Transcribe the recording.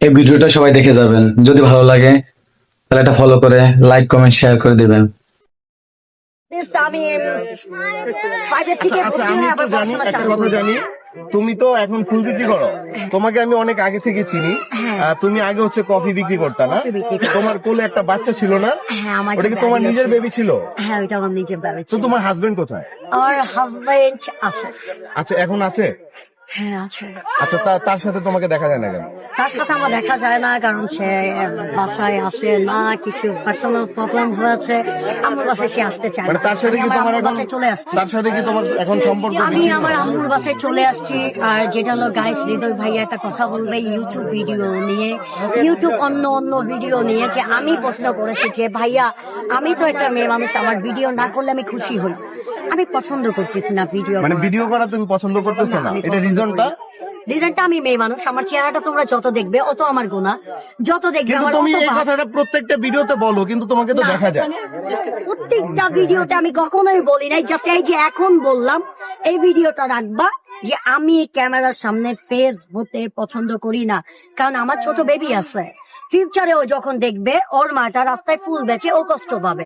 এই ভিডিওটা সবাই দেখে যাবেন, যদি ভালো লাগে তাহলে এটা ফলো করে লাইক কমেন্ট শেয়ার করে দিবেন। আমি বাইরে থেকে আচ্ছা, ভর্তি আমি হয়ে তো আবার জানি, পড়াশোনা একটা চালু কথা করবো। জানি, তুমি তো এখন ফুল বিক্রি করো। তোমাকে আমি অনেক আগে থেকে চিনি। তুমি আগে হচ্ছে কফি বিক্রি করতে না? কফি বিক্রি করতাম। তোমার কোলে একটা বাচ্চা ছিল না? হ্যাঁ, আমার ওটা কি একটা তোমার baby নিজের আছে। বেবি ছিল? হ্যাঁ, ওইটা আমার নিজের বাড়ি তো ছিল। তোমার হাজবেন্ড কোথায়? আমার হাজবেন্ড আছে। আচ্ছা, এখন আছে? হ্যাঁ, আছে। আচ্ছা, তার সাথে তোমাকে দেখা যায় না কেন? তার সাথে আমার দেখা যায় না কারণ সে বাসায় আসে না, কিছু পার্সোনাল প্রবলেম হয়েছে। আমার বাসায় সে আসতে চায় মানে না। তার সাথে আমি কি আমার তোমার আম্মুর এখন, বাসায় চলে আসছি। তার সাথে কি তোমার এখন সম্পর্ক আমি বিচ্ছিন্ন? আমার আম্মুর বাসায় চলে আসছি। আর যেটা হলো গাইস, হৃদয় ভাইয়া একটা কথা বলবে ইউটিউব ভিডিও নিয়ে, ইউটিউব অন্য অন্য ভিডিও নিয়ে, যে আমি প্রশ্ন করেছি যে ভাইয়া আমি তো একটা মেয়ে মানুষ, আমার ভিডিও না করলে আমি খুশি হই। আমি পছন্দ করতেছি না ভিডিও মানে করা। ভিডিও করা তুমি পছন্দ করতেছো না, আমি এটা পছন্দ রিজনটা? করি না। রিজনটা আমি মেয়ে মানুষ, আমার চেহারাটা তোমরা যত দেখবে অত আমার গুণা, যত দেখবে কিন্তু আমার তুমি অত এই ভাব। কথাটা প্রত্যেকটা ভিডিওতে বলো, কিন্তু তোমাকে তো না, দেখা যায়। প্রত্যেকটা ভিডিওতে আমি কখনোই বলি নাই, জাস্ট এই যে এখন বললাম এই ভিডিওটা রাখবা, যে আমি ক্যামেরার সামনে ফেস হতে পছন্দ করি না, কারণ আমার ছোট বেবি আছে। ফিউচারে ও যখন দেখবে ওর মাটা রাস্তায় ফুল বেচে, ও কষ্ট পাবে।